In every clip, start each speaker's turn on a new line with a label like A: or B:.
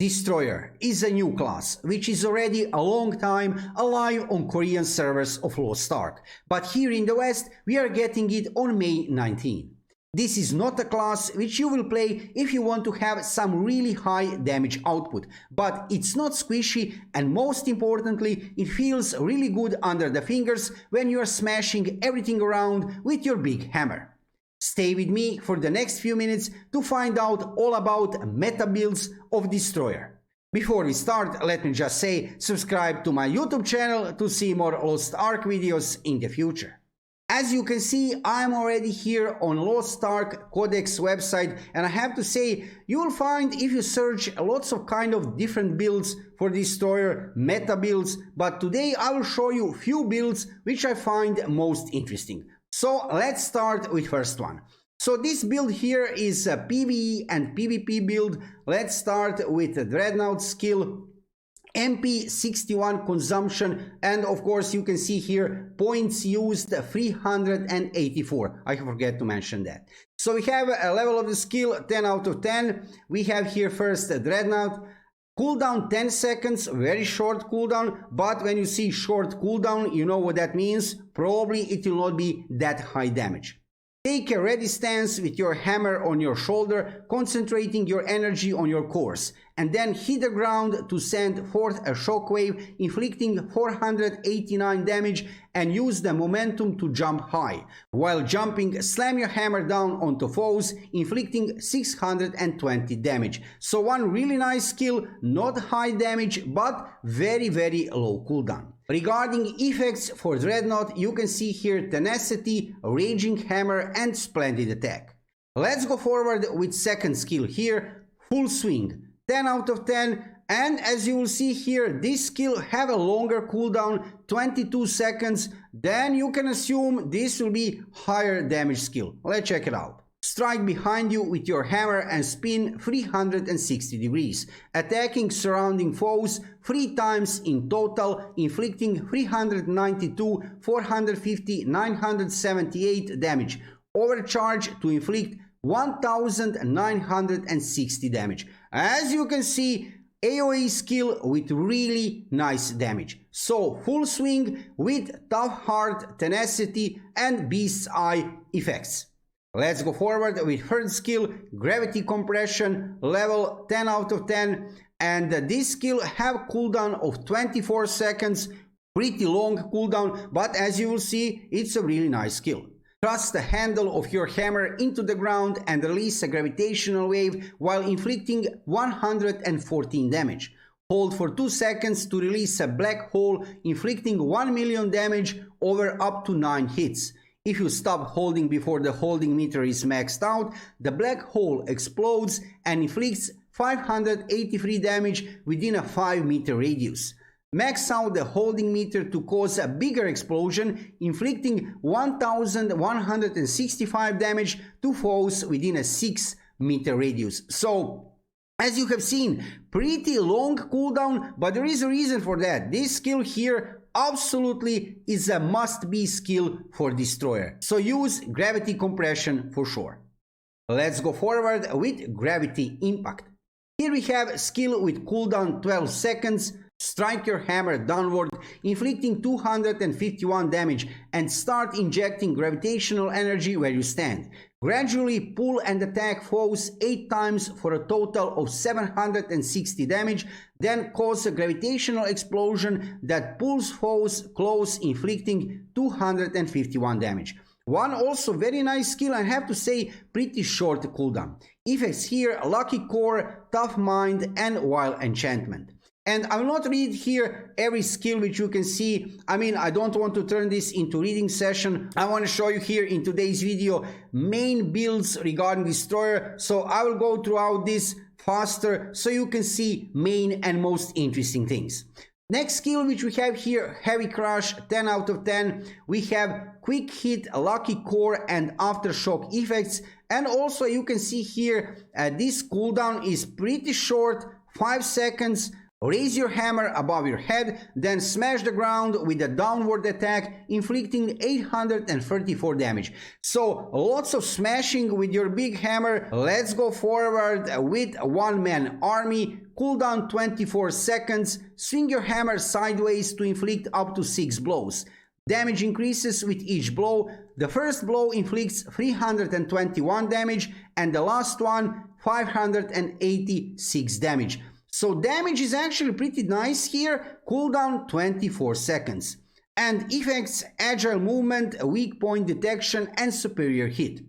A: Destroyer is a new class, which is already a long time alive on Korean servers of Lost Ark, but here in the West we are getting it on May 19. This is not a class which you will play if you want to have some really high damage output, but it's not squishy, and most importantly it feels really good under the fingers when you are smashing everything around with your big hammer. Stay with me for the next few minutes to find out all about meta builds of Destroyer. Before we start, let me just say, subscribe to my YouTube channel to see more Lost Ark videos in the future. As you can see, I'm already here on Lost Ark Codex website, and I have to say, you will find if you search lots of kind of different builds for Destroyer, meta builds, but today I will show you few builds which I find most interesting. So let's start with first one. So this build here is a PvE and PvP build. Let's start with the Dreadnought skill, MP 61 consumption, and of course you can see here points used 384. I forget to mention that. So we have a level of the skill 10 out of 10. We have here first the Dreadnought. Cooldown 10 seconds, very short cooldown, but when you see short cooldown, you know what that means. Probably it will not be that high damage. Take a ready stance with your hammer on your shoulder, concentrating your energy on your course, and then hit the ground to send forth a shockwave, inflicting 489 damage, and use the momentum to jump high. While jumping, slam your hammer down onto foes, inflicting 620 damage. So one really nice skill, not high damage, but very low cooldown. Regarding effects for Dreadnought, you can see here Tenacity, Raging Hammer, and Splendid Attack. Let's go forward with second skill here, Full Swing, 10 out of 10, and as you will see here, this skill have a longer cooldown, 22 seconds, then you can assume this will be higher damage skill. Let's check it out. Strike behind you with your hammer and spin 360 degrees, attacking surrounding foes 3 times in total, inflicting 392, 450, 978 damage. Overcharge to inflict 1960 damage. As you can see, AoE skill with really nice damage. So full swing with Tough Heart, Tenacity, and Beast's Eye effects. Let's go forward with third skill, Gravity Compression, level 10 out of 10, and this skill have cooldown of 24 seconds, pretty long cooldown, but as you will see, it's a really nice skill. Thrust the handle of your hammer into the ground and release a gravitational wave while inflicting 114 damage. Hold for 2 seconds to release a black hole, inflicting 1 million damage over up to 9 hits. If you stop holding before the holding meter is maxed out, the black hole explodes and inflicts 583 damage within a 5-meter radius. Max out the holding meter to cause a bigger explosion, inflicting 1165 damage to foes within a 6-meter radius. So, as you have seen, pretty long cooldown, but there is a reason for that. This skill here absolutely is a must-be skill for Destroyer. So use Gravity Compression for sure. Let's go forward with Gravity Impact. Here we have skill with cooldown 12 seconds. Strike your hammer downward, inflicting 251 damage, and start injecting gravitational energy where you stand. Gradually pull and attack foes 8 times for a total of 760 damage, then cause a gravitational explosion that pulls foes close, inflicting 251 damage. One also very nice skill, I have to say, pretty short cooldown. Effects here, Lucky Core, Tough Mind, and Wild Enchantment. And I will not read here every skill which you can see. I mean, I don't want to turn this into reading session. I want to show you here in today's video main builds regarding Destroyer. So I will go throughout this faster so you can see main and most interesting things. Next skill which we have here, Heavy Crush, 10 out of 10. We have Quick Hit, Lucky Core, and Aftershock effects. And also you can see here this cooldown is pretty short, 5 seconds. Raise your hammer above your head, then smash the ground with a downward attack, inflicting 834 damage. So lots of smashing with your big hammer. Let's go forward with one-man army. Cooldown 24 seconds. Swing your hammer sideways to inflict up to 6 blows. Damage increases with each blow. The first blow inflicts 321 damage and the last one 586 damage. So damage is actually pretty nice here. Cooldown 24 seconds. And effects: agile movement, weak point detection and superior hit.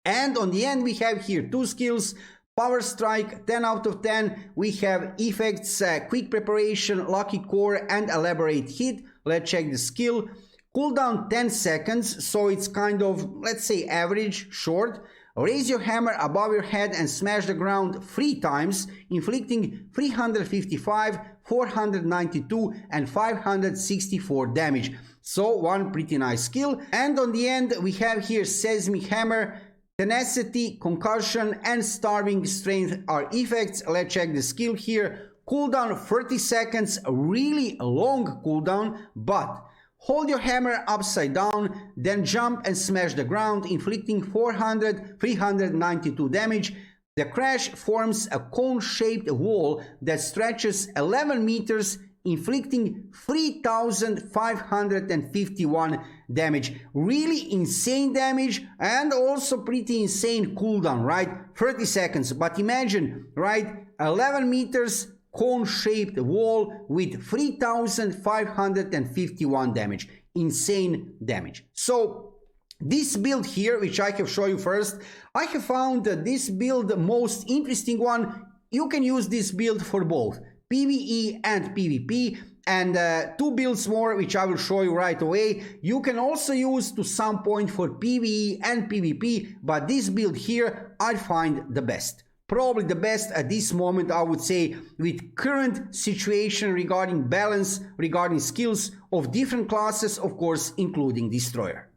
A: And on the end we have here 2 skills. Power Strike, 10 out of 10. We have effects, quick preparation, lucky core and elaborate hit. Let's check the skill. Cooldown 10 seconds, so it's kind of, let's say, average, short. Raise your hammer above your head and smash the ground 3 times, inflicting 355, 492 and 564 damage. So one pretty nice skill. And on the end we have here Seismic Hammer, Tenacity, Concussion and Starving Strength are effects. Let's check the skill here. Cooldown 30 seconds, really long cooldown, but hold your hammer upside down, then jump and smash the ground, inflicting 392 damage. The crash forms a cone-shaped wall that stretches 11 meters, inflicting 3,551 damage. Really insane damage and also pretty insane cooldown, right? 30 seconds, but imagine, right? 11 meters, cone-shaped wall with 3,551 damage. Insane damage. So this build here, which I have shown you first, I have found this build the most interesting one. You can use this build for both PvE and PvP, and 2 builds more which I will show you right away you can also use to some point for PvE and PvP, but this build here I find the best. Probably the best at this moment, I would say, with current situation regarding balance, regarding skills of different classes, of course, including Destroyer.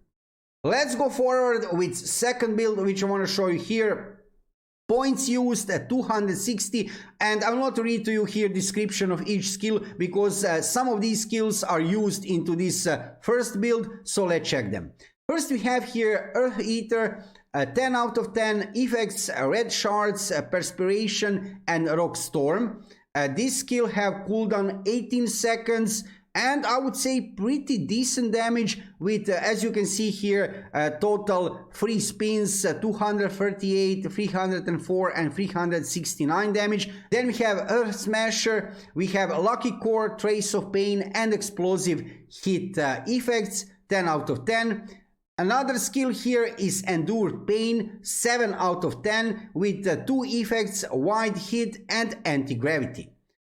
A: Let's go forward with second build, which I want to show you here. Points used at 260, and I will not read to you here description of each skill because some of these skills are used into this first build, so let's check them. First we have here Earth Eater, 10 out of 10, effects, red shards, perspiration and rock storm. This skill have cooldown 18 seconds and I would say pretty decent damage with, as you can see here, total 3 spins, 238, 304 and 369 damage. Then we have Earth Smasher, we have Lucky Core, Trace of Pain and Explosive Hit effects, 10 out of 10. Another skill here is Endure Pain, 7 out of 10 with 2 effects, Wide Hit and Anti-Gravity.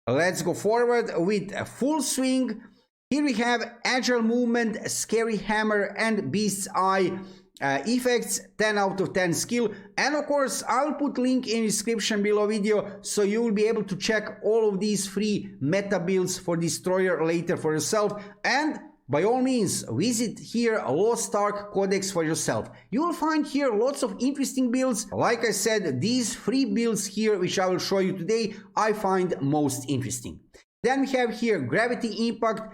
A: Let's go forward with a Full Swing. Here we have Agile Movement, Scary Hammer and Beast's Eye effects, 10 out of 10 skill. And of course I'll put link in description below video so you will be able to check all of these free meta builds for Destroyer later for yourself, and by all means, visit here Lost Ark Codex for yourself. You will find here lots of interesting builds. Like I said, these 3 builds here, which I will show you today, I find most interesting. Then we have here Gravity Impact,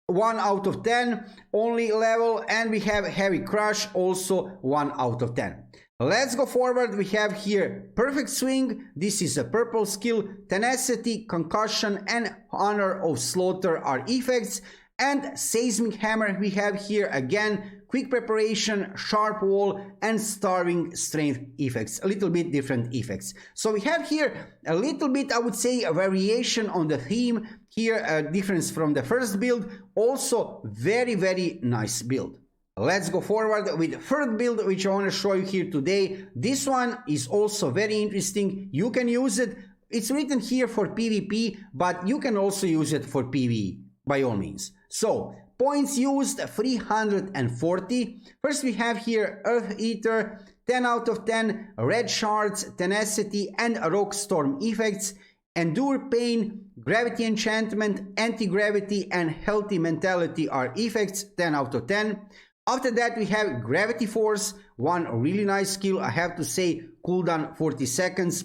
A: 1 out of 10, only level, and we have Heavy Crush, also 1 out of 10. Let's go forward. We have here Perfect Swing. This is a purple skill. Tenacity, Concussion, and Honor of Slaughter are effects. And Seismic Hammer we have here again, Quick Preparation, Sharp Wall and Starving Strength effects, a little bit different effects. So we have here a little bit, I would say, a variation on the theme here, a difference from the first build, also very nice build. Let's go forward with the third build, which I want to show you here today. This one is also very interesting. You can use it, it's written here for PvP, but you can also use it for PvE by all means. So, points used 340. First we have here Earth Eater, 10 out of 10, Red Shards, Tenacity and Rock Storm effects, Endure Pain, Gravity Enchantment, Anti-Gravity and Healthy Mentality are effects, 10 out of 10. After that we have Gravity Force, one really nice skill, I have to say, cooldown 40 seconds.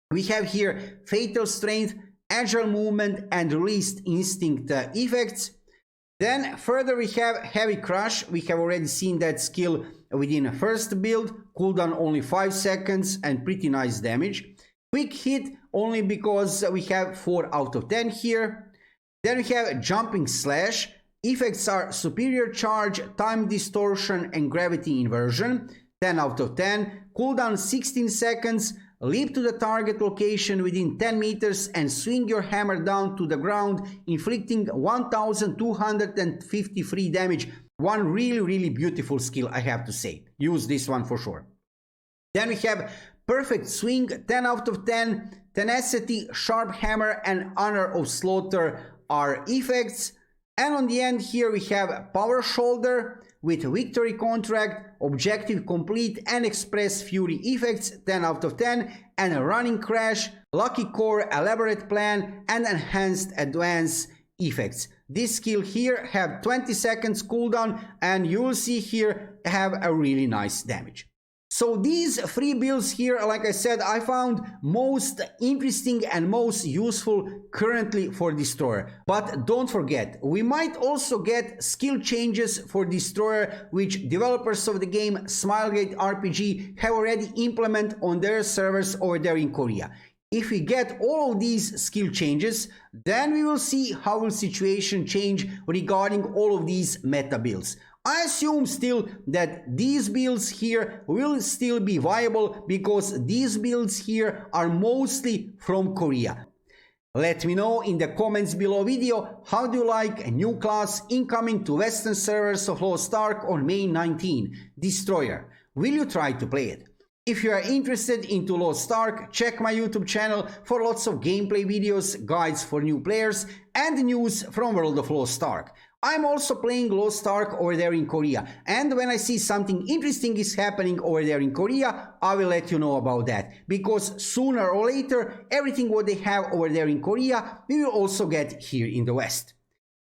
A: We have here Fatal Strength, agile movement and released instinct effects. Then further we have Heavy Crush. We have already seen that skill within a first build, cooldown only 5 seconds and pretty nice damage. Quick Hit only because we have 4 out of 10 here. Then we have Jumping Slash. Effects are Superior Charge, Time Distortion and Gravity Inversion, 10 out of 10. Cooldown 16 seconds. Leap to the target location within 10 meters and swing your hammer down to the ground, inflicting 1253 damage. One really beautiful skill, I have to say. Use this one for sure. Then we have Perfect Swing, 10 out of 10. Tenacity, Sharp Hammer and Honor of Slaughter are effects. And on the end here we have Power Shoulder with Victory Contract, Objective Complete and Express Fury effects, 10 out of 10, and a Running Crash, Lucky Core, Elaborate Plan and Enhanced Advance effects. This skill here have 20 seconds cooldown and you will see here have a really nice damage. So these 3 builds here, like I said, I found most interesting and most useful currently for Destroyer. But don't forget, we might also get skill changes for Destroyer, which developers of the game Smilegate RPG have already implemented on their servers over there in Korea. If we get all of these skill changes, then we will see how will situation change regarding all of these meta builds. I assume still that these builds here will still be viable because these builds here are mostly from Korea. Let me know in the comments below video how do you like a new class incoming to Western servers of Lost Ark on May 19, Destroyer. Will you try to play it? If you are interested into Lost Ark, check my YouTube channel for lots of gameplay videos, guides for new players and news from World of Lost Ark. I'm also playing Lost Ark over there in Korea, and when I see something interesting is happening over there in Korea, I will let you know about that, because sooner or later everything what they have over there in Korea we will also get here in the West.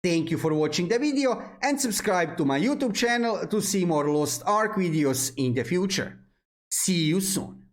A: Thank you for watching the video and subscribe to my YouTube channel to see more Lost Ark videos in the future. See you soon.